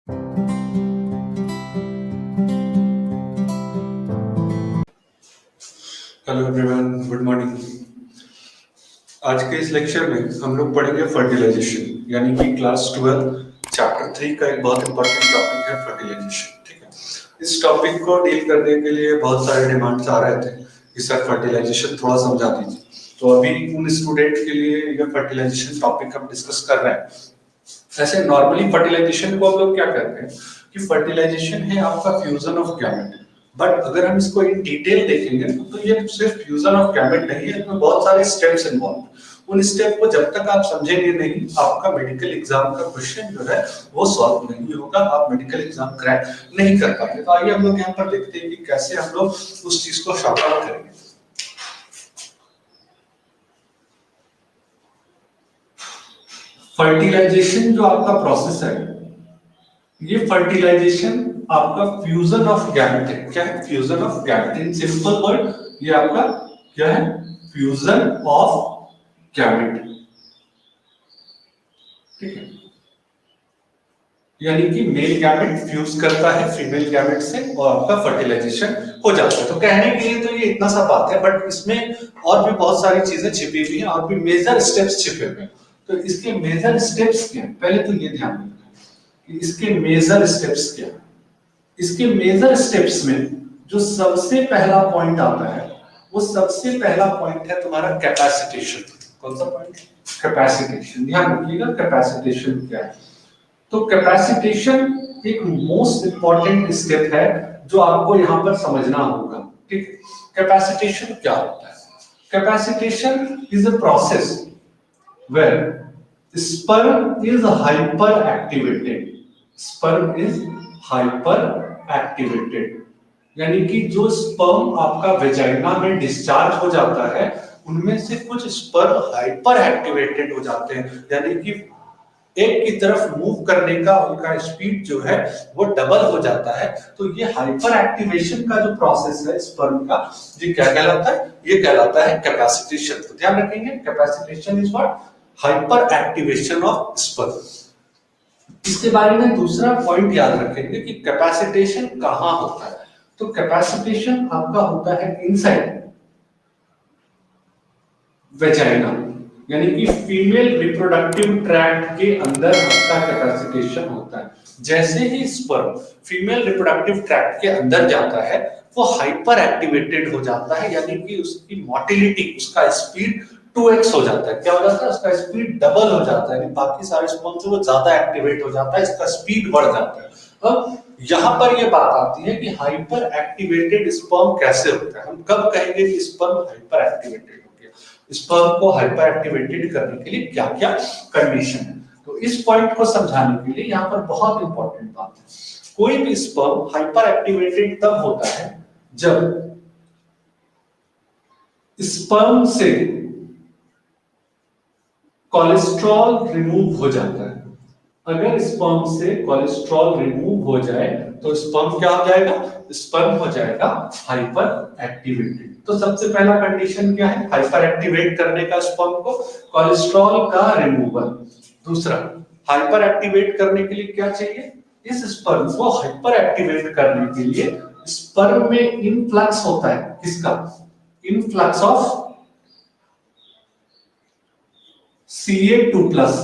Hello everyone, good morning. आज के इस लेक्चर में हम लोग पढ़ेंगे फर्टिलाइजेशन, यानी कि क्लास 12 चैप्टर 3 का एक बहुत इंपॉर्टेंट टॉपिक है फर्टिलाइजेशन। ठीक है, इस टॉपिक को डील करने के लिए बहुत सारे डिमांड्स आ रहे थे कि सर फर्टिलाइजेशन थोड़ा समझा दीजिए। तो अभी उन स्टूडेंट के लिए ये फर्टिलाइजेशन टॉपिक हम डिस्कस कर रहे हैं। ऐसे नॉर्मली फर्टिलाइजेशन को हम लोग क्या करते हैं कि फर्टिलाइजेशन है आपका फ्यूजन ऑफ गैमेट। बट अगर हम इसको इन डिटेल देखेंगे तो ये सिर्फ फ्यूजन ऑफ गैमेट नहीं है, इसमें बहुत सारे स्टेप्स इन्वॉल्व। उन स्टेप को जब तक आप समझेंगे नहीं, आपका मेडिकल एग्जाम का क्वेश्चन जो है वो सॉल्व नहीं होगा, आप मेडिकल एग्जाम क्रैक नहीं कर पाएंगे। तो आइए हम लोग यहाँ पर देखते हैं कि कैसे हम लोग उस चीज को सॉर्ट आउट करेंगे। फर्टिलाइजेशन जो आपका प्रोसेस है, ये फर्टिलाइजेशन आपका फ्यूजन ऑफ गैमेट है। क्या है? Fusion of gamete. In simple word ये आपका क्या है? Fusion of gamete. ठीक है, यानी कि मेल गैमेट फ्यूज करता है फीमेल गैमेट से और आपका फर्टिलाइजेशन हो जाता है। तो कहने के लिए तो ये इतना सा बात है, बट इसमें और भी बहुत सारी चीजें छिपी हुई हैं और भी मेजर स्टेप्स छिपे हुए हैं। तो इसके मेजर स्टेप्स क्या है, पहले तो ये ध्यान रखना कि इसके मेजर स्टेप्स क्या है। इसके मेजर स्टेप्स में जो सबसे पहला पॉइंट आता है, वो सबसे पहला पॉइंट है तुम्हारा कैपेसिटेशन। कौन सा पॉइंट? कैपेसिटेशन। ध्यान रखिएगा कैपेसिटेशन क्या है। तो कैपेसिटेशन एक मोस्ट इंपॉर्टेंट स्टेप है जो आपको यहां पर समझना होगा। ठीक, कैपेसिटेशन क्या होता है? Capacitation is a process where sperm is hyper activated. sperm is hyper activated, यानी कि जो स्पर्म आपका वेजाइना में डिस्चार्ज हो जाता है, उनमें से कुछ स्पर्म हाइपर एक्टिवेटेड हो जाते हैं, यानी कि एक की तरफ मूव करने का उनका स्पीड जो है वो डबल हो जाता है। तो ये हाइपर एक्टिवेशन का जो प्रोसेस है स्पर्म का, ये क्या कहलाता है? ये कहलाता है कैपेसिटेशन। तो ध्यान रखेंगे, capacitation is what? Hyper activation of sperm. इसके बारे में दूसरा पॉइंट याद रखेंगे कि कैपेसिटेशन कहां होता है। तो कैपेसिटेशन आपका होता है इनसाइड वेजाइना, यानी कि फीमेल रिप्रोडक्टिव ट्रैक्ट के अंदर आपका कैपेसिटेशन होता है। जैसे ही स्पर्म फीमेल रिप्रोडक्टिव ट्रैक्ट के अंदर जाता है, वो हाइपर एक्टिवेटेड हो जाता है, यानी कि उसकी मोटिलिटी, उसका स्पीड 2x हो जाता है। क्या हो जाता है? उसका स्पीड डबल हो जाता है, यानी बाकी सारे स्पर्म से वो ज्यादा एक्टिवेट हो जाता है, इसका स्पीड बढ़ जाता है। अब यहां पर ये बात आती है कि हाइपर एक्टिवेटेड स्पर्म कैसे होता है। हम कब कहेंगे कि स्पर्म हाइपर एक्टिवेटेड हो गया? स्पर्म को हाइपर एक्टिवेटेड करने के लिए क्या क्या कंडीशन है, तो इस पॉइंट को समझाने के लिए यहाँ पर बहुत इंपॉर्टेंट बात है। कोई भी स्पर्म हाइपर एक्टिवेटेड तब होता है जब स्पर्म से कोलेस्ट्रॉल रिमूव हो जाता है। अगर स्पर्म से कोलेस्ट्रॉल रिमूव हो जाए तो स्पर्म क्या हो जाएगा? स्पर्म हो जाएगा हाइपर एक्टिवेटेड। तो सबसे पहला कंडीशन क्या है हाइपर एक्टिवेट करने का स्पर्म को? कोलेस्ट्रॉल का रिमूवल। दूसरा, हाइपर एक्टिवेट करने के लिए क्या चाहिए? इस स्पर्म को हाइपर एक्टिवेट करने के लिए स्पर्म में इनफ्लक्स होता है। किसका? Influx of Ca2+।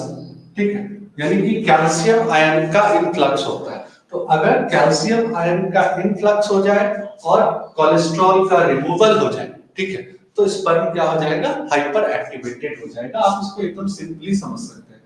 ठीक है, यानी कि कैल्शियम आयन का इनफ्लक्स होता है। तो अगर कैल्शियम आयन का इनफ्लक्स हो जाए और कोलेस्ट्रॉल का रिमूवल हो जाए, ठीक है, तो स्पर्म क्या हो जाएगा? हाइपर एक्टिवेटेड हो जाएगा। आप इसको एकदम सिंपली समझ सकते हैं।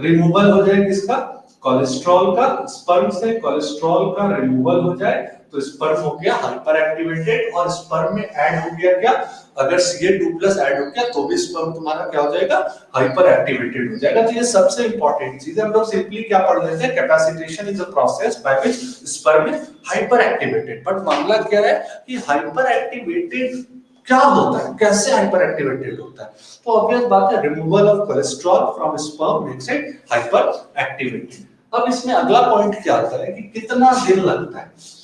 रिमूवल हो जाए किसका? कोलेस्ट्रॉल का। स्पर्म से कोलेस्ट्रॉल का रिमूवल हो जाए तो स्पर्म हो गया हाइपर एक्टिवेटेड, और स्पर्म में ऐड हो गया क्या? अगर Ca2+ ऐड हो गया तो भी स्पर्म तुम्हारा क्या हो जाएगा? हाइपर एक्टिवेटेड हो जाएगा। तो ये सबसे इंपॉर्टेंट चीज है। हम लोग सिंपली क्या पढ़ लेते हैं? Capacitation is a process by which sperm is hyper activated. But मामला क्या है कि हाइपर एक्टिवेटेड क्या होता है, कैसे हाइपर एक्टिवेटेड होता है? तो ऑब्वियस बात है, removal of cholesterol from sperm makes it hyper activated. अब इसमें अगला पॉइंट क्या आता है कि कितना दिन लगता है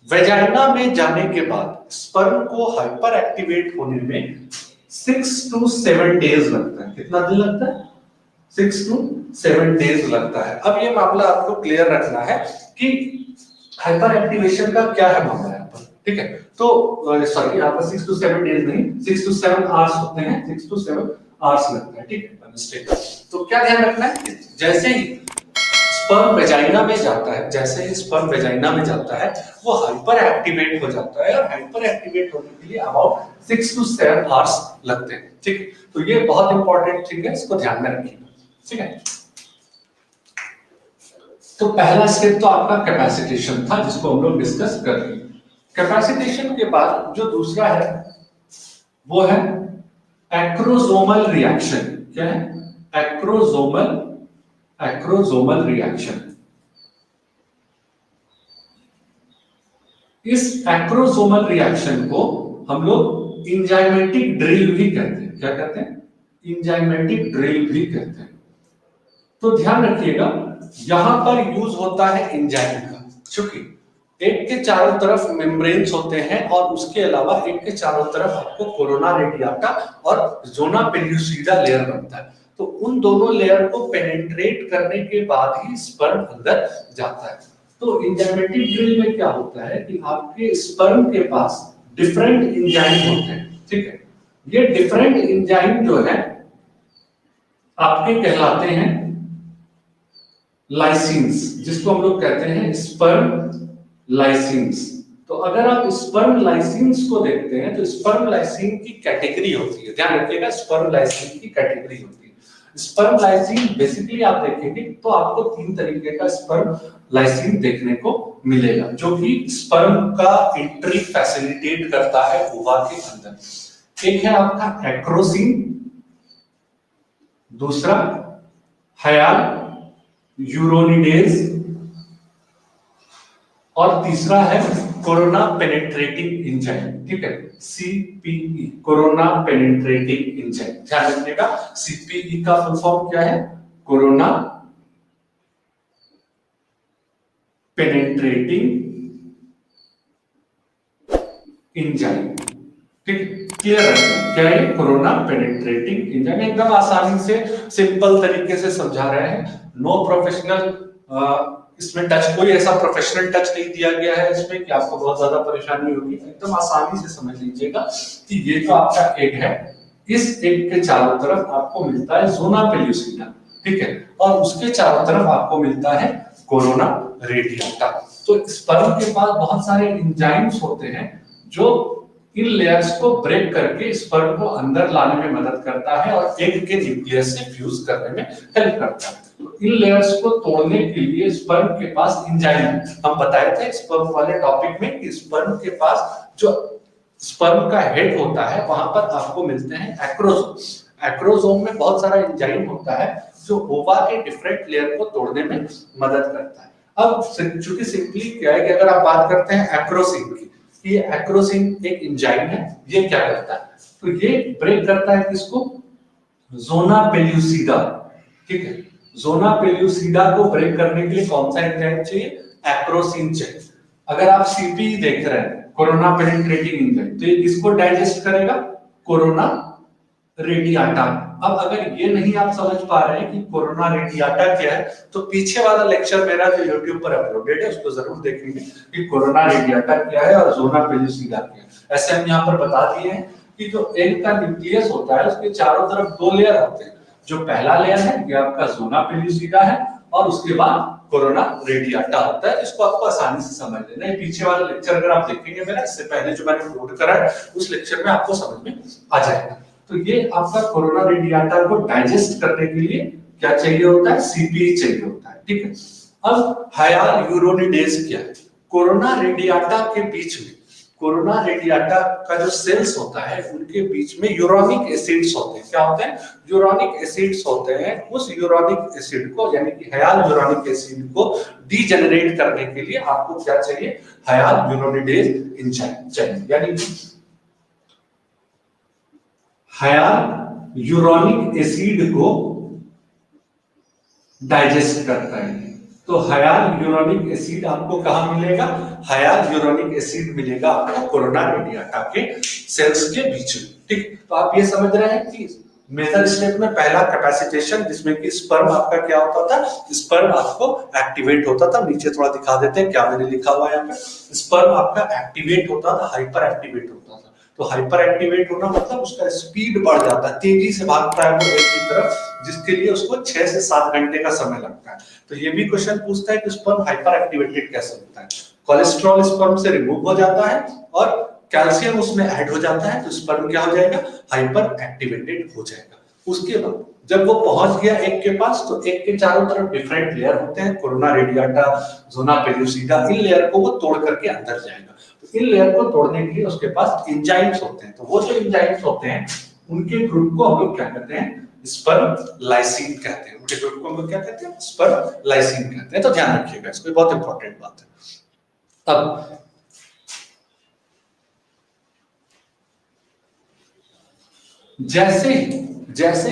वेजाइना में जाने के बाद स्पर्म को हाइपर एक्टिवेट होने में 6 to 7 days लगता है। कितना दिन लगता है? 6 to 7 डेज लगता है। अब ये मामला आपको क्लियर रखना है कि हाइपर एक्टिवेशन का क्या है मामला यहाँ पर, ठीक है। तो सॉरी यहाँ पर 6 to 7 डेज नहीं, 6 to 7 आवर्स होते हैं, 6 to 7 आवर्स लगता है, ठीक है, मिस्टेक। तो क्या ध्यान रखना है, जैसे ही स्पर्म वेजाइना में जाता है, जैसे ही स्पर्म वेजाइना में जाता है वो हाइपर एक्टिवेट हो जाता है, और हाइपर एक्टिवेट होने के लिए अबाउट 6 to 7 आवर्स लगते हैं, ठीक है। तो ये बहुत इंपॉर्टेंट थिंग है, इसको ध्यान में रखिएगा, ठीक है। तो पहला स्टेप तो आपका कैपेसिटेशन था, जिसको हम लोग डिस्कस कर रहे हैं। कैपेसिटेशन के बाद जो दूसरा है वो है एक्रोसोमल रिएक्शन। क्या है? Acrosomal reaction. इस एक्रोसोमल रिएक्शन को हम लोग इंजाइमेटिक ड्रिल भी कहते हैं। क्या कहते हैं? इंजाइमेटिक ड्रिल भी कहते हैं। तो ध्यान रखिएगा, यहां पर यूज होता है एंजाइम का, क्योंकि एक के चारों तरफ मेम्ब्रेन्स होते हैं और उसके अलावा एक के चारों तरफ आपको कोरोना रेडियाटा और जोना पेल्यूसिडा लेयर बनता है। तो उन दोनों लेयर को पेनिट्रेट करने के बाद ही स्पर्म अंदर जाता है। तो एंजाइमेटिक ड्रिल में क्या होता है कि आपके स्पर्म के पास डिफरेंट एंजाइम होते हैं, ठीक है। ये डिफरेंट एंजाइम जो है आपके कहलाते हैं लाइसिन्स, जिसको हम लोग कहते हैं स्पर्म लाइसिन्स। तो अगर आप स्पर्म लाइसिन्स को देखते हैं तो स्पर्म लाइसिन की कैटेगरी होती है, ध्यान रखिएगा, स्पर्म लाइसिन की कैटेगरी होती है। स्पर्म लाइसिन बेसिकली आप देखेंगे तो आपको 3 तरीके का स्पर्म लाइसिन देखने को मिलेगा, जो कि स्पर्म का एंट्री फैसिलिटेट करता है ओवा के अंदर। एक है आपका एक्रोसिन, दूसरा हायाल यूरोनिडेज, और तीसरा है कोरोना पेनिट्रेटिंग एंजाइम, ठीक है, सीपीई, कोरोना पेनिट्रेटिंग एंजाइम। ध्यान रखिएगा, सीपीई का फुल फॉर्म क्या है? कोरोना पेनिट्रेटिंग एंजाइम, ठीक, क्लियर है? क्या है? Corona penetrating enzyme. एकदम आसानी से सिंपल तरीके से समझा रहे हैं, नो प्रोफेशनल इसमें टच, कोई ऐसा प्रोफेशनल टच नहीं दिया गया है इसमें कि आपको बहुत ज्यादा परेशानी होगी। एकदम आसानी से समझ लीजिएगा कि ये जो आपका एग है, इस एग के चारों तरफ आपको मिलता है जोना पेल्यूसिडा, ठीक है, और उसके चारों तरफ आपको मिलता है कोरोना रेडियाटा। तो स्पर्म के पास बहुत सारे एंजाइम्स होते हैं जो इन लेयर्स को ब्रेक करके स्पर्म को अंदर लाने में मदद करता है और एग के न्यूक्लियस से फ्यूज करने में हेल्प करता है। तो इन लेयर्स को तोड़ने के लिए स्पर्म के पास एंजाइम, हम बताए थे स्पर्म वाले टॉपिक में कि स्पर्म के पास जो स्पर्म का हेड होता है वहां पर आपको मिलते हैं एक्रोसोम। एक्रोसोम में बहुत सारा एंजाइम होता है जो ओवा के डिफरेंट लेयर को तोड़ने में मदद करता है। अब चूंकि सिंपली क्या है कि अगर आप बात करते हैं एक्रोसिन की, ये एक्रोसिन एक एंजाइम है, ये क्या करता है? तो ये ब्रेक करता है किसको? जोना पेल्यूसिडा, ठीक है। जोना पेल्यूसिडा को ब्रेक करने के लिए कौन सा एंजाइम चाहिए? एक्रोसिन चाहिए। अगर आप सीपी देख रहे हैं, कोरोना पेनिट्रेटिंग एंजाइम, तो ये किसको डाइजेस्ट करेगा? Corona radiata. अब अगर ये नहीं आप समझ पा रहे हैं कि कोरोना रेडियाटा क्या है, तो पीछे वाला लेक्चर मेरा जो YouTube पर अपलोडेड है उसको जरूर देखेंगे कि कोरोना रेडियाटा क्या है और जोना पेल्यूसिडा क्या है। ऐसे हम यहाँ पर बता दिए हैं कि जो एग का न्यूक्लियस होता है उसके चारों तरफ 2 लेयर होते हैं। जो पहला लेयर है ये आपका जोना पेल्यूसिडा है, और उसके बाद कोरोना रेडियाटा होता है। इसको आपको आसानी से समझ लेना है। पीछे वाला लेक्चर अगर आप देखेंगे मेरा, इससे पहले जो मैंने अपलोड करा है उस लेक्चर में आपको समझ में आ जाएगा। तो ये आपका कोरोना रेडियाटा को डाइजेस्ट करने के लिए क्या चाहिए होता है? सीपीई चाहिए होता है, ठीक है। अब हायाल यूरोनिडेज क्या है? कोरोना रेडियाटा के बीच में, कोरोना रेडियाटा का जो सेल्स होता है उनके बीच में यूरोनिक एसिड्स होते हैं। क्या होते हैं? यूरोनिक एसिड्स होते हैं। उस यूरोनिक एसिड को, यानी कि हायाल यूरोनिक एसिड को डीजेनरेट करने के लिए आपको क्या चाहिए? हायाल यूरोनिडेज एंजाइम चाहिए, यानी हायाल यूरोनिक एसिड को डाइजेस्ट करता है। तो हायाल यूरोनिक एसिड आपको कहां मिलेगा? हायाल यूरोनिक एसिड मिलेगा आपको कोरोना रेडियाटा के सेल्स के बीच में, ठीक। तो आप ये समझ रहे हैं कि मेजर स्टेप में पहला कैपेसिटेशन, जिसमें कि स्पर्म आपका क्या होता था, स्पर्म आपको एक्टिवेट होता था। नीचे थोड़ा दिखा देते हैं क्या मैंने लिखा हुआ है यहाँ पे। स्पर्म आपका एक्टिवेट होता था, हाइपर एक्टिवेट होता था। तो हाइपर एक्टिवेट होना मतलब उसका स्पीड बढ़ जाता है, तेजी से भागता है वो एक की तरफ, जिसके लिए उसको 6 से 7 घंटे का समय लगता है। तो ये भी क्वेश्चन पूछता है कि स्पर्म हाइपर एक्टिवेटेड कैसे होता है। कोलेस्ट्रॉल स्पर्म से रिमूव हो जाता है और कैल्शियम उसमें ऐड हो जाता है, तो स्पर्म क्या हो जाएगा, हाइपर एक्टिवेटेड हो जाएगा। उसके बाद जब वो पहुंच गया एक के पास, तो एक के चारों तरफ डिफरेंट लेयर होते हैं, कोरोना रेडिएटा, जोना पेलुसिडा, इन लेयर को वो तोड़ करके अंदर जाएगा। तो इन लेयर को तोड़ने के लिए उसके पास एंजाइम्स होते हैं। तो वो जो एंजाइम्स होते हैं उनके ग्रुप को हम लोग क्या कहते हैं, स्पर्म लाइसिन कहते हैं। उनके ग्रुप को हम लोग क्या कहते हैं, स्पर्म लाइसिन कहते हैं। तो ध्यान रखिएगा इसको, बहुत इंपॉर्टेंट बात है। अब जैसे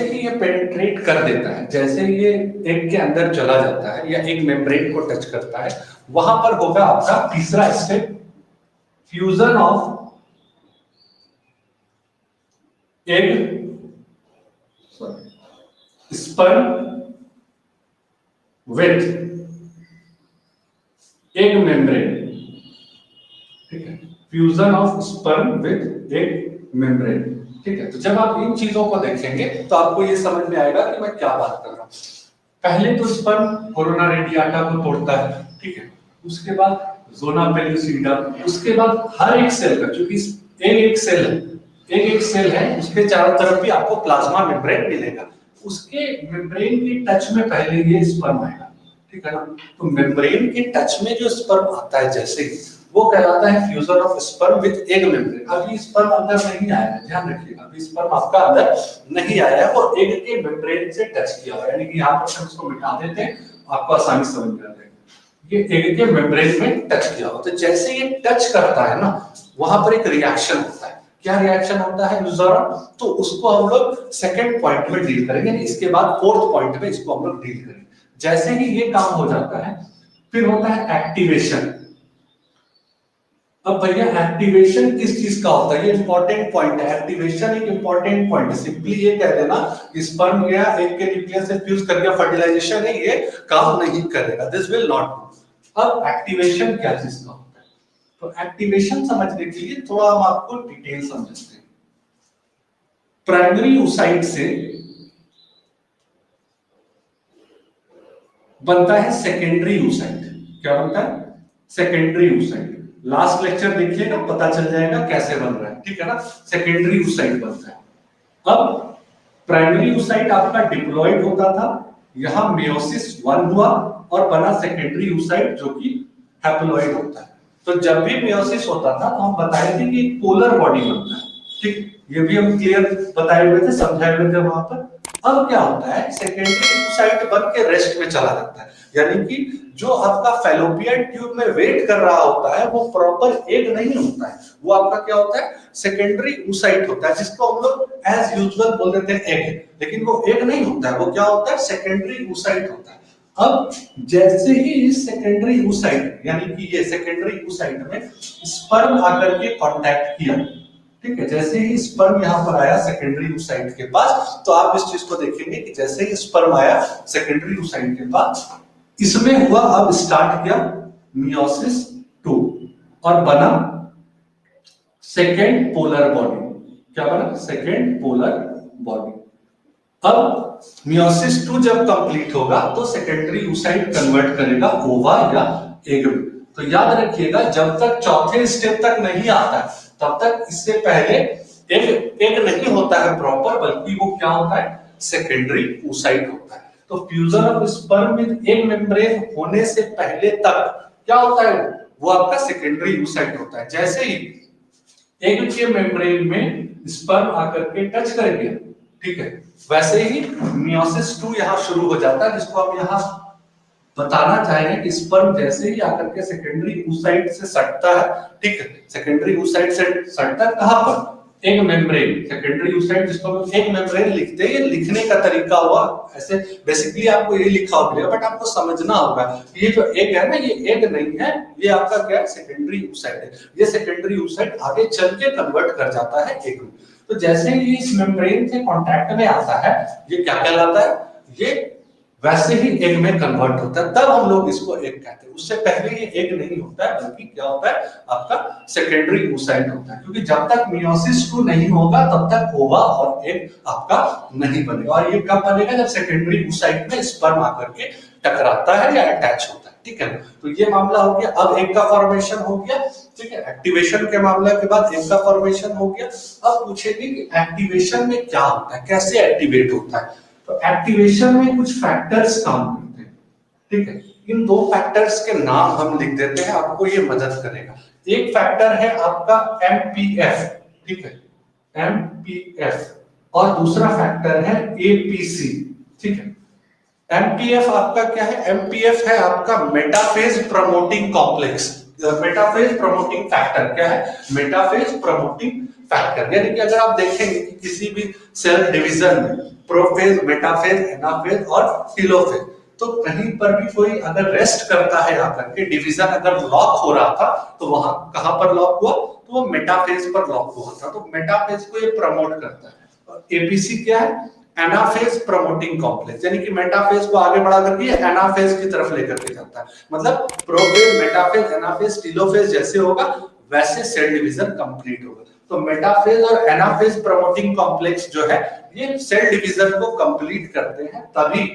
ही ये पेनिट्रेट कर देता है, जैसे ही ये एग के अंदर चला जाता है या एक मेम्ब्रेन को टच करता है, वहां पर होगा आपका तीसरा step, fusion of egg sperm with egg membrane. ठीक है, fusion of sperm with egg membrane. ठीक है, तो जब आप इन चीजों को देखेंगे तो आपको ये समझ में आएगा कि मैं क्या बात कर रहा हूं। पहले तो स्पर्म कोरोना रेडिएटा को तोड़ता है, ठीक है, उसके बाद जोना पेलुसिडा, उसके बाद हर एक सेल का, क्योंकि एक एक सेल है, उसके चारों तरफ भी आपको प्लाज्मा मेम्ब्रेन मिलेगा। उसके मेम्ब्रेन के टच में पहले ये स्पर्म आएगा, ठीक है ना। तो मेम्ब्रेन के टच में जो स्पर्म आता है, जैसे ही वो कहलाता है fusion of sperm with egg membrane. अभी स्पर्म अंदर नहीं आया है, ध्यान रखिएगा, अभी स्पर्म आपका अंदर नहीं आया है, वो एग के मेम्ब्रेन से टच किया हुआ है। यानी कि यहां पर हम इसको मिटा देते हैं, आपको आसानी समझ में आ जाएगा। ये एग के मेम्ब्रेन में टच किया हुआ, तो जैसे ये टच करता है ना, वहां पर एक रिएक्शन होता है। क्या रिएक्शन होता है उस दौरान, तो उसको हम लोग सेकंड पॉइंट में डील करेंगे, इसके बाद फोर्थ पॉइंट में इसको हम लोग डील करेंगे। जैसे ही ये काम हो जाता है, फिर होता है एक्टिवेशन। अब भैया एक्टिवेशन किस चीज का होता है, ये इंपॉर्टेंट पॉइंट है। एक्टिवेशन एक इंपॉर्टेंट पॉइंट है। सिंपली ये कह देना स्पर्म गया एक के न्यूक्लियस से फ्यूज कर गया, फर्टिलाइजेशन है, ये काम नहीं करेगा, दिस विल नॉट डू। अब एक्टिवेशन क्या चीज का होता है, तो एक्टिवेशन समझने के लिए थोड़ा हम आपको डिटेल समझते हैं। प्राइमरी oocyte से बनता है सेकेंडरी oocyte। क्या बनता है, सेकेंडरी oocyte। लास्ट लेक्चर देखिएगा, पता चल जाएगा कैसे बन रहा है, ठीक है ना। सेकेंडरी oocyte बनता है। अब प्राइमरी oocyte आपका डिप्लॉयड होता था, यहां मेयोसिस 1 हुआ और बना सेकेंडरी oocyte, जो कि हैप्लॉयड होता है। तो जब भी मेयोसिस होता था तो हम बताए थे कि पोलर बॉडी बनता है, ठीक, ये भी हम क्लियर बताए हुए थे, समझाए हुए थे वहां पर। अब क्या होता है, सेकेंडरी oocyte बन के रेस्ट में चला जाता है, यानी कि जो आपका फैलोपियन ट्यूब में वेट कर रहा होता है वो प्रॉपर एग नहीं होता है, वो आपका क्या होता है, सेकेंडरी oocyte होता है, जिसको हम लोग एज यूजुअल बोल देते हैं एग, लेकिन वो एग नहीं होता है, वो क्या होता है, सेकेंडरी oocyte होता है। अब जैसे ही इस सेकेंडरी oocyte, यानी कि ये सेकेंडरी oocyte में स्पर्म आकर के कांटेक्ट किया, ठीक है, जैसे ही स्पर्म यहां पर आया सेकेंडरी oocyte के पास, तो आप इस चीज को देखेंगे कि जैसे ही स्पर्म आया सेकेंडरी oocyte के पास, इसमें हुआ, अब स्टार्ट किया मियोसिस 2 और बना सेकेंड पोलर बॉडी। क्या बना, सेकेंड पोलर बॉडी। अब मियोसिस 2 जब कंप्लीट होगा तो सेकेंडरी oocyte कन्वर्ट करेगा ओवा या एग में। तो याद रखिएगा, जब तक चौथे स्टेप तक नहीं आता तब तक इससे पहले एग नहीं होता है प्रॉपर, बल्कि वो क्या होता है, सेकेंडरी oocyte होता है। तो fusion of sperm with egg membrane होने से पहले तक क्या होता है, वो आपका सेकेंडरी oocyte होता है। जैसे ही एग के मेम्ब्रेन में स्पर्म आकर के टच कर गया, ठीक है, वैसे ही मियोसिस 2 यहां शुरू हो जाता है, जिसको हम यहां बताना चाहेंगे कि स्पर्म जैसे ही आकर के सेकेंडरी oocyte से सटता है, ठीक है, सेकेंडरी oocyte से सटता है कहां पर, एग मेम्ब्रेन। सेकेंडरी oocyte जिसको हम एग मेम्ब्रेन लिखते हैं, ये लिखने का तरीका हुआ ऐसे, बेसिकली आपको ये लिखा होगा, बट आपको समझना होगा ये जो एग है ना, ये एग नहीं है, ये आपका क्या है, सेकेंडरी oocyte है। ये सेकेंडरी oocyte आगे चल के कन्वर्ट कर जाता है एग में। तो जैसे ही इस मेम्ब्रेन के कांटेक्ट में आता है, ये क्या कहलाता है, ये वैसे ही एग में कन्वर्ट होता है, तब हम लोग इसको एग कहते हैं। उससे पहले ये एग नहीं होता है, बल्कि क्या होता है, आपका सेकेंडरी oocyte होता है, क्योंकि जब तक मियोसिस 2 नहीं होगा तब तक ओवा और एग आपका नहीं बनेगा। और ये कब बनेगा, जब सेकेंडरी oocyte में स्पर्म आकर के टकराता है या अटैच होता है, ठीक है। तो ये मामला हो गया। अब एग का फॉर्मेशन हो गया, ठीक है, एक्टिवेशन के मामले के बाद एग का फॉर्मेशन हो गया। अब पूछेंगे कि एक्टिवेशन में क्या होता है, कैसे एक्टिवेट होता है। तो एक्टिवेशन में कुछ फैक्टर्स काम करते हैं, ठीक है। इन दो फैक्टर्स के नाम हम लिख देते हैं, आपको ये मदद करेगा। एक फैक्टर है आपका एमपीएफ, ठीक है, एमपीएफ, और दूसरा फैक्टर है एपीसी, ठीक है। एमपीएफ आपका क्या है, एमपीएफ है आपका metaphase promoting complex, metaphase promoting factor. क्या है, मेटाफेज प्रमोटिंग फैक्टर। यानी कि अगर आप देखेंगे कि किसी भी सेल डिवीजन में प्रोफेज, मेटाफेज, एनाफेज और टेलोफेज, तो कहीं पर भी कोई अगर रेस्ट करता है आकर के, डिवीजन अगर लॉक हो रहा था, तो वहां कहां पर लॉक हुआ, तो वो मेटाफेज पर लॉक हुआ था। तो मेटाफेज को ये प्रमोट करता है। और एपीसी क्या है, एनाफेज प्रमोटिंग कॉम्प्लेक्स, यानी कि मेटाफेज को आगे बढ़ा करके एनाफेज की तरफ लेकर के जाता है। मतलब प्रोफेज, मेटाफेज, एनाफेज, टेलोफेज जैसे होगा वैसे सेल डिवीजन कंप्लीट होगा। तो मेटाफेज और एनाफेज प्रमोटिंग कॉम्प्लेक्स जो है, ये सेल डिवीजन को कंप्लीट करते हैं, तभी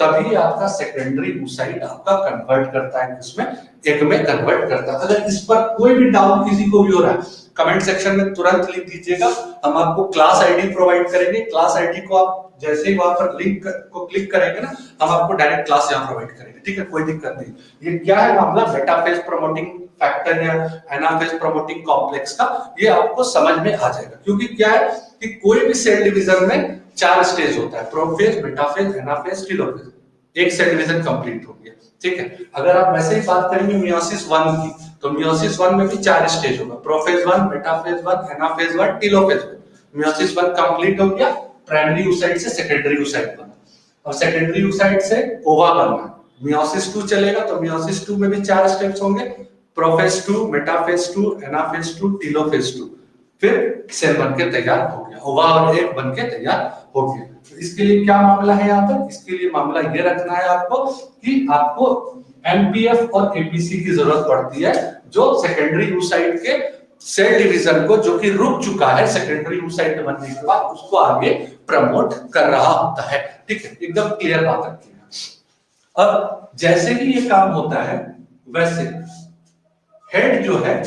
तभी आपका सेकेंडरी oocyte आपका कन्वर्ट करता है, किसमें, एग में कन्वर्ट करता है। अगर इस पर कोई भी डाउट किसी को भी हो रहा है, कमेंट सेक्शन में तुरंत लिख दीजिएगा। हम आपको क्लास आईडी प्रोवाइड करेंगे। क्लास आईडी को आप जैसे ही वहां पर लिंक को क्लिक करेंगे ना, हम आपको डायरेक्ट क्लास यहां प्रोवाइड करेंगे, ठीक है, कोई दिक्कत नहीं। ये क्या है मामला, मेटाफेज प्रमोटिंग फैक्टर या एनाफेज प्रमोटिंग कॉम्प्लेक्स का, ये आपको समझ में आ जाएगा। क्योंकि क्या है कि कोई भी सेल डिवीजन में 4 स्टेज होता है, प्रोफेज, मेटाफेज, एनाफेज, टेलोफेज। एक सेल डिवीजन कंप्लीट हो गया, ठीक है। अगर आप वैसे ही बात करेंगे मियोसिस 1 की, तो मियोसिस 1 में भी 4 स्टेज होगा, prophase 1, metaphase 1, anaphase 1, telophase 1। Meiosis 1 complete हो गया, प्राइमरी oocyte से सेकेंडरी oocyte बना, और सेकेंडरी oocyte से ओवा बनना। मियोसिस 2 चलेगा, तो मियोसिस 2 में भी 4 स्टेप्स होंगे, प्रोफेज 2, मेटाफेज 2, एनाफेज 2, टेलोफेज 2। फिर सेल बनके तैयार हो गया, ओवा और एग बनके तैयार हो गया। तो इसके लिए क्या मामला है यहाँ पर, इसके लिए मामला ये रखना है आपको कि आपको एमपीएफ और एपीसी की जरूरत पड़ती है, जो सेकेंडरी oocyte के सेल डिवीजन को, जो कि रुक चुका है सेकेंडरी oocyte बनने के बाद, उसको आगे प्रमोट कर रहा होता है, ठीक है। एकदम क्लियर बात रखिएगा। अब जैसे ही ये काम होता है, वैसे हेड जो है,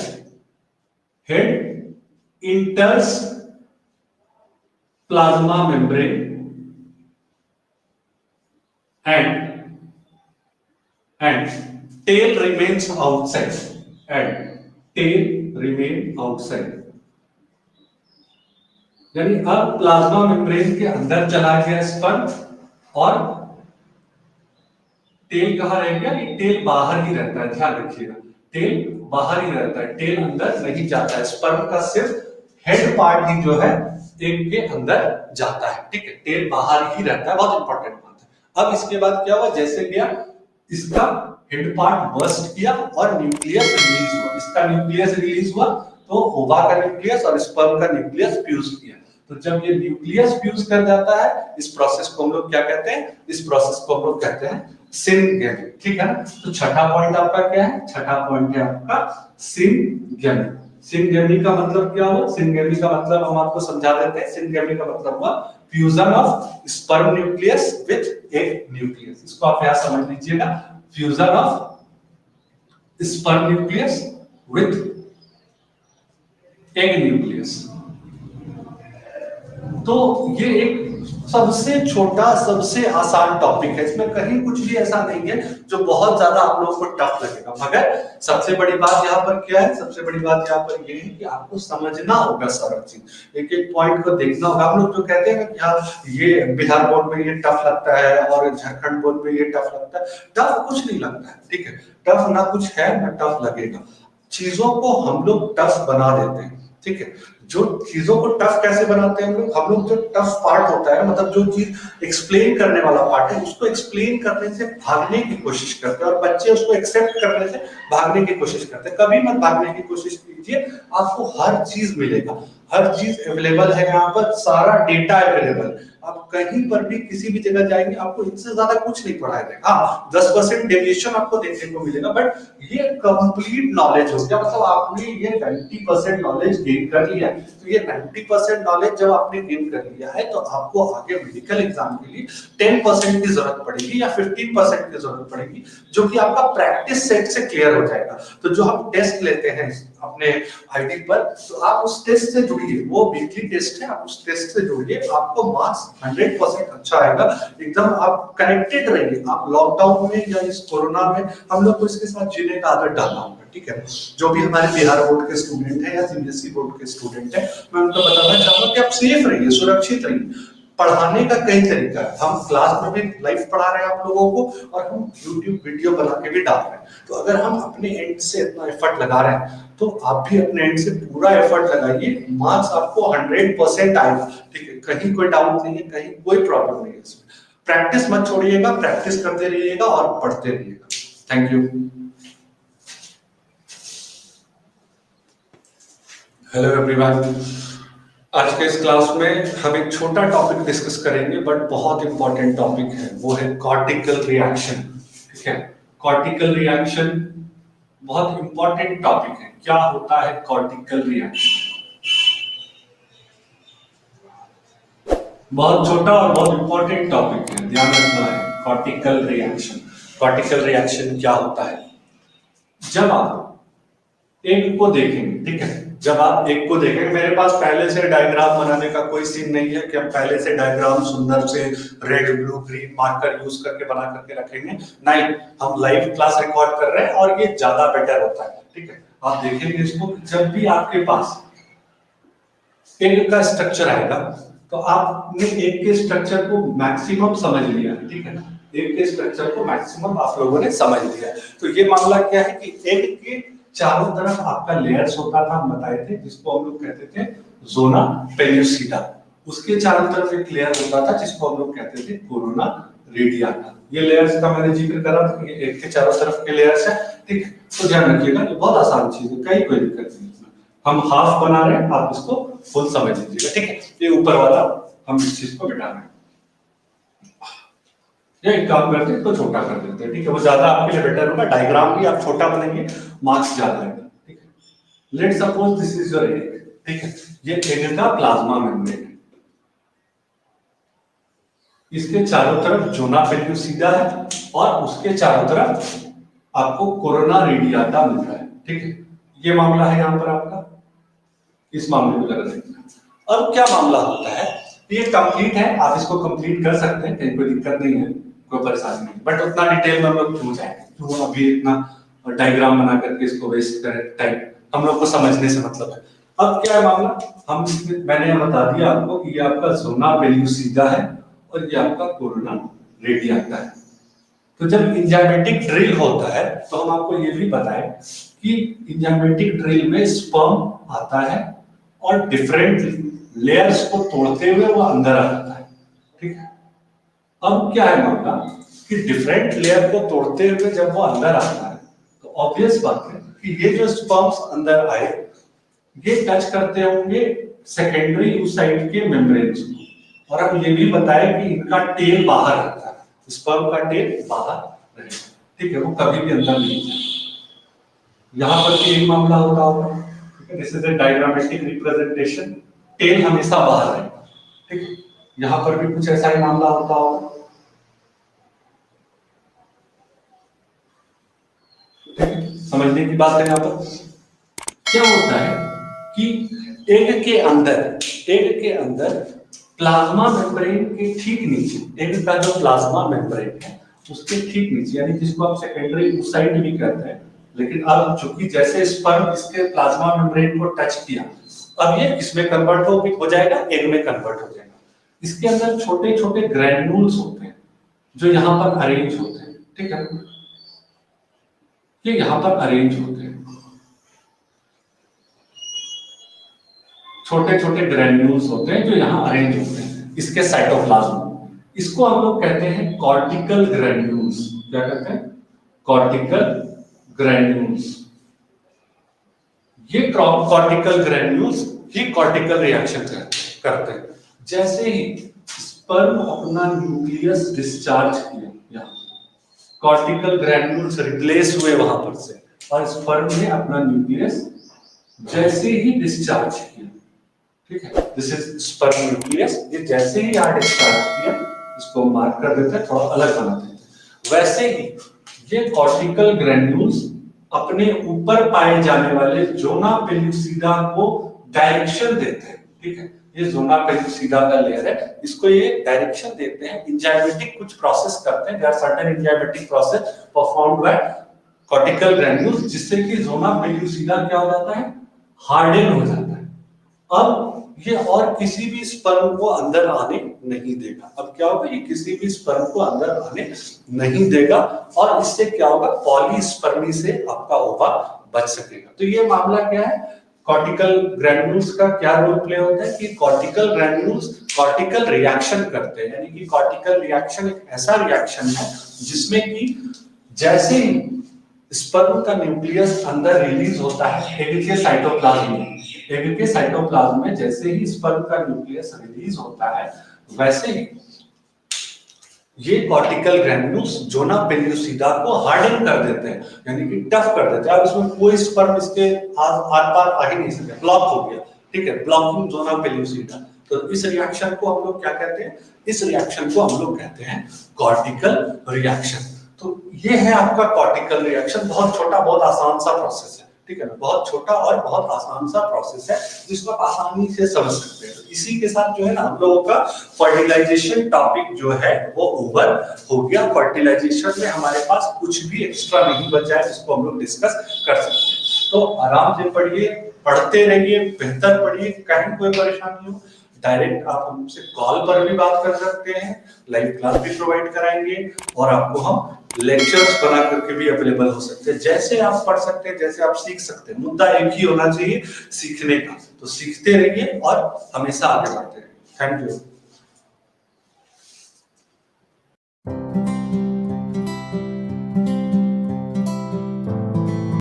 head इंटर्स plasma membrane and tail remains outside, and tail remain outside। यानी अब प्लाज्मा मेम्ब्रेन के अंदर चला गया स्पर्म, और टेल कहां रह गया, ये टेल बाहर ही रहता है, ध्यान रखिएगा, टेल बाहर ही रहता है, टेल अंदर नहीं जाता है। स्पर्म का सिर्फ हेड पार्ट ही जो है एग के अंदर जाता है, ठीक है, टेल बाहर ही रहता है, बहुत इंपॉर्टेंट बात है। अब इसके बाद क्या हुआ, जैसे गया इसका हेड पार्ट बर्स्ट किया और न्यूक्लियस रिलीज हुआ। इसका न्यूक्लियस रिलीज हुआ तो ओवा का न्यूक्लियस और स्पर्म का न्यूक्लियस फ्यूज किया। तो जब ये न्यूक्लियस फ्यूज कर जाता है, इस प्रोसेस को हम लोग क्या कहते हैं, इस प्रोसेस को हम लोग कहते हैं सिनगेमी, ठीक है ना। तो छठा पॉइंट आपका क्या है, छठा पॉइंट है आपका सिनगेमी। सिनगेमी का मतलब क्या हुआ, सिनगेमी का मतलब हम आपको समझा देते हैं। सिनगेमी का मतलब हुआ fusion of sperm nucleus with egg nucleus. इसको आप यहां समझ लीजिएगा, fusion of sperm nucleus with egg nucleus. तो ये एक सबसे छोटा, सबसे आसान टॉपिक है, इसमें कहीं कुछ भी ऐसा नहीं है जो बहुत ज्यादा आप लोगों को टफ लगेगा। मगर सबसे बड़ी बात यहाँ पर क्या है, सबसे बड़ी बात यहाँ पर ये है कि आपको समझना होगा सारा चीज, एक एक पॉइंट को देखना होगा। आप लोग जो कहते हैं कि हाँ ये बिहार बोर्ड में ये टफ लगता है और झारखंड बोर्ड में ये टफ लगता है, टफ कुछ नहीं लगता है, ठीक है। टफ ना कुछ है ना टफ लगेगा, चीजों को हम लोग टफ बना देते हैं, ठीक है। जो चीजों को टफ कैसे बनाते हैं हम लोग जो टफ पार्ट होता है, मतलब जो चीज एक्सप्लेन करने वाला पार्ट है, उसको एक्सप्लेन करने से भागने की कोशिश करते हैं, और बच्चे उसको एक्सेप्ट करने से भागने की कोशिश करते हैं। कभी मत भागने की कोशिश कीजिए, आपको हर चीज मिलेगा, हर चीज अवेलेबल है यहाँ पर, सारा डेटा अवेलेबल। आप कहीं पर भी किसी भी जगह जाएंगे, आपको इससे ज्यादा कुछ नहीं पढ़ाया जाएगा। हाँ, 10% डेविएशन आपको देखने को मिलेगा, बट ये कंप्लीट नॉलेज हो गया, मतलब आपने ये 90% नॉलेज गेन कर लिया है। तो ये 90% नॉलेज जब आपने गेन कर लिया है, तो आपको आगे मेडिकल एग्जाम के लिए 10% की जरूरत पड़ेगी या 15% की जरूरत पड़ेगी, जो कि आपका प्रैक्टिस सेट से क्लियर हो जाएगा। तो जो हम टेस्ट लेते हैं अपने आईडी पर, तो आप उस टेस्ट से जुड़िए, वो वीकली टेस्ट है, आप उस टेस्ट से जुड़िए, आपको मार्क्स 100% अच्छा आएगा। एकदम आप कनेक्टेड रहिए। आप लॉकडाउन में या इस कोरोना में हम लोग को इसके साथ जीने का आदत डालना होगा, ठीक है। जो भी हमारे बिहार बोर्ड के स्टूडेंट हैं या सीबीएसई बोर्ड के स्टूडेंट हैं, मैं उनको बताना चाहूंगा कि आप सेफ रहिए, सुरक्षित रहिए। पढ़ाने का कई तरीका है, हम क्लास में भी लाइव पढ़ा रहे हैं आप लोगों को, और हम यूट्यूब वीडियो बना के भी डाल रहे हैं। तो अगर हम अपने एंड से इतना एफर्ट लगा रहे हैं, तो आप भी अपने एंड से पूरा एफर्ट लगाइए, मार्क्स आपको 100% आएगा, ठीक है। कहीं कोई डाउट नहीं है, कहीं कोई प्रॉब्लम नहीं है इसमें। प्रैक्टिस मत छोड़िएगा, प्रैक्टिस करते रहिएगा और पढ़ते रहिएगा। Thank you. हेलो एवरीवन, आज के इस क्लास में हम एक छोटा टॉपिक डिस्कस करेंगे, बट बहुत इंपॉर्टेंट टॉपिक है, वो है कॉर्टिकल रिएक्शन, ठीक है। कॉर्टिकल रिएक्शन बहुत इंपॉर्टेंट टॉपिक है। क्या होता है कॉर्टिकल रिएक्शन? बहुत छोटा और बहुत इंपॉर्टेंट टॉपिक है, ध्यान रखना है। कॉर्टिकल रिएक्शन, कॉर्टिकल रिएक्शन क्या होता है? जब आप एक को देखेंगे, ठीक है, जब आप एक को देखेंगे, मेरे पास पहले से डायग्राम बनाने का कोई सीन नहीं है कि हम पहले से डायग्राम सुंदर से red blue green marker use करके बना करके रखेंगे, नहीं। हम लाइव क्लास रिकॉर्ड कर रहे हैं और ये ज्यादा बेटर होता है, ठीक है। आप देखेंगे इसको, जब भी आपके पास एक का स्ट्रक्चर आएगा, तो आपने एक के स्ट्रक्चर को मैक्सिमम समझ लिया, ठीक है ना। एक के स्ट्रक्चर को मैक्सिमम आप लोगों ने समझ लिया। तो ये मामला क्या है कि एक के चारों तरफ आपका लेयर्स होता था, हम बताए थे, जिसको हम लोग कहते थे जोना पेल्यूसिडा। उसके चारों तरफ एक लेयर होता था जिसको हम लोग कहते थे कोरोना रेडियाटा। ये लेयर्स का मैंने जिक्र करा था, ये एक के चारों तरफ के लेयर्स है, ठीक है। तो ध्यान रखिएगा, ये बहुत आसान चीज है, कहीं कोई दिक्कत नहीं। हम हाफ बना रहे हैं, आप इसको फुल समझ लीजिएगा, ठीक है। ये ऊपर वाला हम इस चीज को बिठा रहे हैं, ये एक काम करते हैं तो छोटा कर देते हैं, ठीक है। वो ज्यादा आपके लिए बेटर होगा, डायग्राम भी आप छोटा बनेंगे, मार्क्स ज्यादा आएगा, ठीक है। Let suppose this is your egg, ठीक है। ये एग का प्लाज्मा मेम्ब्रेन है, इसके चारों तरफ जोना पेल्यूसिडा है, और उसके चारों तरफ आपको कोरोना रेडियाटा मिल रहा है, ठीक है। ये मामला है यहाँ पर आपका, इस मामले में कर देंगे। अब क्या मामला होता है, ये कंप्लीट है, आप इसको कंप्लीट कर सकते हैं, कहीं कोई दिक्कत नहीं है, कोई परेशानी नहीं, बट उतना डिटेल में हम लोग क्यों जाएंगे, क्यों अभी इतना डायग्राम बना करके इसको वेस्ट करें टाइम, हम लोग को समझने से मतलब है। अब क्या है मामला, हम इसमें मैंने बता दिया आपको कि ये आपका जोना पेल्यूसिडा है और ये आपका कोरोना रेडियाटा है। तो जब इंजाइमेटिक ड्रिल होता है, तो हम आपको ये भी बताएं कि इंजाइमेटिक ड्रिल में स्पर्म आता है और डिफरेंट लेयर्स को तोड़ते हुए वो अंदर आ जाता है, ठीक है। अब क्या है मामला कि डिफरेंट लेयर को तोड़ते हुए जब वो अंदर आता है, तो ऑब्वियस बात है कि ये जो स्पर्म्स अंदर आए, ये टच करते होंगे सेकेंडरी oocyte के मेम्ब्रेन्स को, और हम ये भी बताएं कि इनका टेल बाहर रहता है, स्पर्म का टेल बाहर रहेगा, ठीक है, वो कभी भी अंदर नहीं जाएगा। यहां पर भी एक मामला होता होगा, ठीक है। This is a diagrammatic representation, tail हमेशा बाहर रहेगा, ठीक है। यहां पर भी कुछ ऐसा ही मामला होता होगा, ठीक है। समझने की बात है यहाँ पर क्या होता है कि एग के अंदर प्लाज्मा मेम्ब्रेन के ठीक नीचे, एग का जो प्लाज्मा मेम्ब्रेन है उसके ठीक नीचे, यानी जिसको आप सेकेंडरी oocyte भी कहते हैं, लेकिन अब चूंकि जैसे स्पर्म इसके प्लाज्मा मेम्ब्रेन को टच किया, अब ये किसमें कन्वर्ट हो जाएगा, एग में कन्वर्ट हो जाएगा। इसके अंदर छोटे छोटे ग्रैन्यूल्स होते हैं जो यहाँ पर अरेंज होते हैं, ठीक है। ये यहाँ पर अरेंज होते हैं, छोटे छोटे ग्रेन्यूल्स होते हैं जो यहाँ अरेंज होते हैं इसके साइटोप्लाज्म में। इसको हम लोग कहते हैं कॉर्टिकल ग्रेन्यूल्स। क्या कहते हैं? Cortical granules. ये कॉर्टिकल ग्रेन्यूल्स ही कॉर्टिकल रिएक्शन करते हैं। जैसे ही स्पर्म अपना न्यूक्लियस डिस्चार्ज किया, कॉर्टिकल ग्रेन्यूल्स रिप्लेस हुए वहां पर से, और स्पर्म ने अपना न्यूक्लियस जैसे ही डिस्चार्ज किया, ठीक है, दिस इज स्पर्म न्यूक्लियस, ये जैसे ही यहाँ डिस्चार्ज किया, इसको मार्क कर देते हैं, थोड़ा अलग बना देते हैं। वैसे ही ये कॉर्टिकल ग्रेन्यूल्स अपने ऊपर पाए जाने वाले जोना पेलुसिडा को डायरेक्शन देते हैं, ठीक है। ये जोना पेलुसिडा का लेयर है, इसको ये डायरेक्शन देते हैं। एंजाइमेटिक कुछ प्रोसेस करते हैं, there are certain enzymatic process performed by cortical granules, जिससे कि जोना पेलुसिडा क्या हो जाता है? हार्डन हो जाता है। अब ये और किसी भी स्पर्म को अंदर आने नहीं देगा। अब क्या होगा? ये किसी भी स्पर्म को अंदर आने नहीं देगा, और इससे क्या होगा? पॉलीस्पर्मी से आपका ओवा बच सकेगा। तो ये मामला क्या है? कॉर्टिकल ग्रेन्यूल्स का क्या रोल प्ले होता है कि कॉर्टिकल ग्रेन्यूल्स कॉर्टिकल रिएक्शन करते हैं, यानी कि कॉर्टिकल रिएक्शन एक ऐसा रिएक्शन है जिसमें कि जैसे ही स्पर्म का न्यूक्लियस अंदर रिलीज होता है एग के साइटोप्लाज्म में, एग के साइटोप्लाज्म में जैसे ही स्पर्म का न्यूक्लियस रिलीज होता है, वैसे ही ये कॉर्टिकल ग्रेन्यूल्स जोना पेलुसिडा को हार्डन कर देते हैं, यानी कि टफ कर देते हैं। अब इसमें कोई स्पर्म इसके आर पार आ ही नहीं सकता, ब्लॉक हो गया, ठीक है, ब्लॉकिंग जोना पेलुसिडा। तो इस रिएक्शन को हम लोग क्या कहते हैं? इस रिएक्शन को हम लोग कहते हैं कॉर्टिकल रिएक्शन। तो ये है आपका कॉर्टिकल रिएक्शन। बहुत छोटा, बहुत आसान सा प्रोसेस है, ठीक है ना, बहुत छोटा और बहुत आसान सा प्रोसेस है जिसको आप आसानी से समझ सकते हैं। तो इसी के साथ जो है ना हम लोगों का फर्टिलाइजेशन टॉपिक जो है वो ओवर हो गया। फर्टिलाइजेशन में हमारे पास कुछ भी एक्स्ट्रा नहीं बचा है जिसको हम लोग डिस्कस कर सकते हैं। तो आराम से पढ़िए, पढ़ते रहिए, बेहतर पढ़िए, कहीं कोई परेशानी हो डायरेक्ट आप हमसे कॉल पर भी बात कर सकते हैं, लाइव क्लास भी प्रोवाइड कराएंगे, और आपको हम लेक्चर्स बना करके भी अवेलेबल हो सकते हैं। जैसे आप पढ़ सकते हैं, जैसे आप सीख सकते हैं, मुद्दा एक ही होना चाहिए, सीखने का। तो सीखते रहिए और हमेशा आगे बढ़ते रहिए। Thank you.